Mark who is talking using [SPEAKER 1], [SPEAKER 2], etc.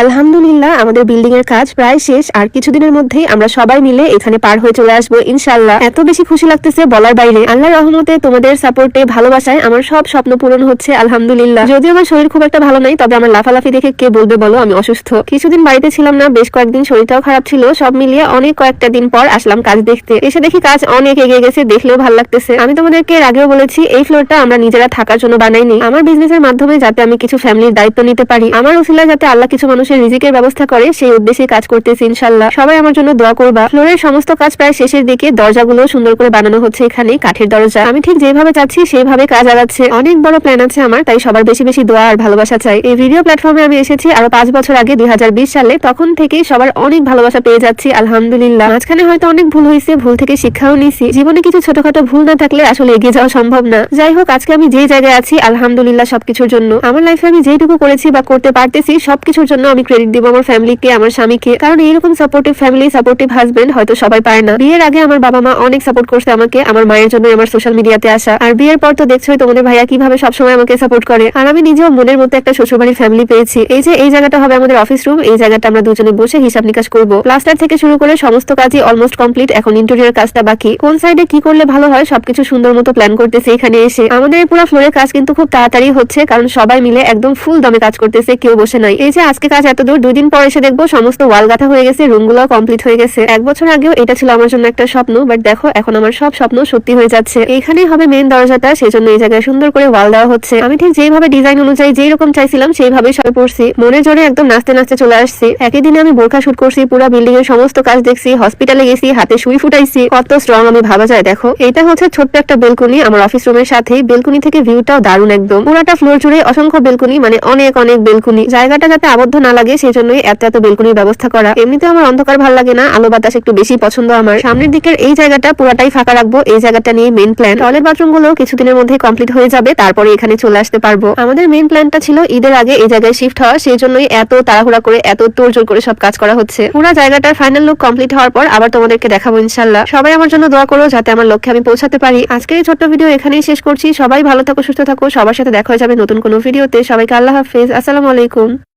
[SPEAKER 1] আলহামদুলিল্লাহ আমাদের বিল্ডিং এর কাজ প্রায় শেষ, আর কিছুদিনের মধ্যেই আমরা সবাই মিলে এখানে পার হয়ে চলে আসবো ইনশাআল্লাহ। এত বেশি খুশি লাগতেছে বলার বাইরে। আল্লাহর রহমতে তোমাদের সাপোর্টে ভালোবাসায় আমার সব স্বপ্ন পূরণ হচ্ছে আলহামদুলিল্লাহ। যদিও আমার শরীর খুব একটা ভালো নাই, তবে আমার লাফালাফি দেখে কে বলবে বলো আমি অসুস্থ। কিছুদিন বাড়িতে ছিলাম না, বেশ কয়েকদিন শরীরটাও খারাপ ছিল। সব মিলিয়ে অনেক কয়েকটা দিন পর আসলাম কাজ দেখতে। এসে দেখি কাজ অনেক এগিয়ে গেছে, দেখলেও ভালো লাগতেছে। আমি তোমাদেরকে এর আগেও বলেছি এই ফ্লোরটা আমরা নিজেরা থাকার জন্য বানাইনি, আমার বিজনেসের মাধ্যমে যাতে আমি কিছু ফ্যামিলির দায়িত্ব নিতে পারি, আমার উসিলায় যাতে আল্লাহ কিছু মানুষের রিজিকের ব্যবস্থা করে, সেই উদ্দেশ্যে কাজ করতেছি ইনশাআল্লাহ। সবাই আমার জন্য দোয়া করবা। ফ্লোরের সমস্ত কাজ প্রায় শেষের দিকে, দরজাগুলো সুন্দর করে বানানো হচ্ছে। এখানে কাঠের দরজা, আমি ঠিক যেভাবে চাচ্ছি সেইভাবে কাজ আগাচ্ছে। অনেক বড় প্ল্যান আছে আমার, তাই সবার বেশি বেশি দোয়া আর ভালোবাসা চাই। এই ভিডিও প্ল্যাটফর্মে আমি এসেছি আরো 5 বছর আগে 2020 সালে, তখন থেকেই সবার অনেক ভালোবাসা পেয়ে যাচ্ছি আলহামদুলিল্লাহ। মাঝখানে হয়তো অনেক ভুল হয়েছে, ভুল থেকে শিক্ষাও নিছি। জীবনে কিছু ছোটখাটো ভুল না থাকলে আসলে এগিয়ে যাওয়া সম্ভব না। যাই হোক, আজকে আমি যে জায়গায় আছি আলহামদুলিল্লাহ সবকিছুর জন্য। আমার লাইফে আমি যেটুকু করেছি বা করতে পারতেছি সবকিছুর জন্য আমি ক্রেডিট দিব আমার ফ্যামিলিকে, আমার স্বামীকে। কারণ এইরকম সাপোর্টিভ ফ্যামিলি, সাপোর্টিভ হাজবেন্ড হয়তো সবাই পায় না। বিয়ের আগে আমার বাবা মা অনেক সাপোর্ট করছে আমাকে, আমার মায়ের জন্য আমার সোশ্যাল মিডিয়াতে আসা। আর বিয়ের পর তো দেখছোই তোমাদের ভাইয়া কিভাবে সবসময় আমাকে সাপোর্ট করে। আর আমি নিজেও মনের মতো একটা শ্বশুরবাড়ির ফ্যামিলি পেয়েছি। এই যে এই জায়গাটা হবে আমাদের অফিস রুম, এই জায়গাটা আমরা দুজনে বসে হিসাব নিকাশ করবো। প্লাস্টার থেকে শুরু করে সমস্ত কাজই অলমোস্ট কমপ্লিট, এখন ইন্টেরিয়র কাজটা বাকি। কোন সাইডে কি করলে ভালো হয় সবকিছু সুন্দর মতো প্ল্যান করতেছে এখানে এসে। আমাদের পুরো ফ্লোরের কাজ কিন্তু খুব তাড়াতাড়ি হচ্ছে, কারণ সবাই মিলে একদম ফুল দমে কাজ করতেছে, কেউ বসে নাই। এই যে আজকে কাজ এত দূর, 2 দিন পর এসে দেখবো সমস্ত ওয়াল গাঁথা হয়ে গেছে, রুমগুলো কমপ্লিট হয়ে গেছে। 1 বছর আগেও এটা ছিল আমার জন্য একটা স্বপ্ন, বাট দেখো এখন আমার সব স্বপ্ন সত্যি হয়ে যাচ্ছে। এইখানেই হবে মেইন দরজাটা, সেই জন্য এই জায়গায় সুন্দর করে ওয়াল দেওয়া হচ্ছে। আমি ঠিক যেইভাবে ডিজাইন অনুযায়ী যেই রকম চাইছিলাম সেইভাবেই সব পড়ছি। মনের জোরে একদম নাচতে নাচতে চলে আসছি। একই দিনে আমি বোরখা শুট করছি, পুরো বিল্ডিং এর সমস্ত কাজ দেখছি, হসপিটালে গেছি, হাতে সুই ফুটাইছি। কত স্ট্রং আমি ভাবা যায়। দেখো এটা হচ্ছে ছোট্ট একটা বেলকনি আমার অফিস রুমের সাথেই। বেলকনি থেকে ভিউটাও দারুণ একদম। পুরাটা ফ্লোর জুড়ে অসংখ্য বেলকনি, মানে অনেক অনেক বেলকনি। জায়গাটা যাতে আবদ্ধ না লাগে সেই জন্যই এত এত বেলকনির ব্যবস্থা করা। এমনিতে আমার অন্ধকার ভালো লাগে না, আলো বাতাস একটু বেশি পছন্দ আমার। সামনের দিকের এই জায়গাটা পুরাটাই ফাঁকা রাখবো, এই জায়গাটা নিয়ে মেইন প্ল্যান। টয়লেট বাথরুম গুলো কিছুদিনের মধ্যে কমপ্লিট হয়ে যাবে, তারপরে এখানে চলে আসতে পারবো। আমাদের মেইন প্ল্যানটা ছিল ঈদের আগে এই জায়গায় শিফট হওয়া, সেই জন্যই এত তাড়াহুড়া করে এত তোড়জোড় করে সব কাজ করা হচ্ছে। পুরো জায়গাটার ফাইনাল লুক কমপ্লিট হওয়ার পর আবার তোমাদেরকে দেখাবো ইনশাআল্লাহ। সবাই আমার জন্য দোয়া করো যাতে আমার লক্ষ্যে আমি পৌঁছাতে পারি। আজকের এই ছোট্ট ভিডিও এখানেই শেষ করছি। সবাই ভালো থাকো, সুস্থ থাকো। সবার সাথে দেখা হয়ে যাবে নতুন কোনো ভিডিওতে। সবাইকে আল্লাহ হাফেজ, আসসালামু আলাইকুম।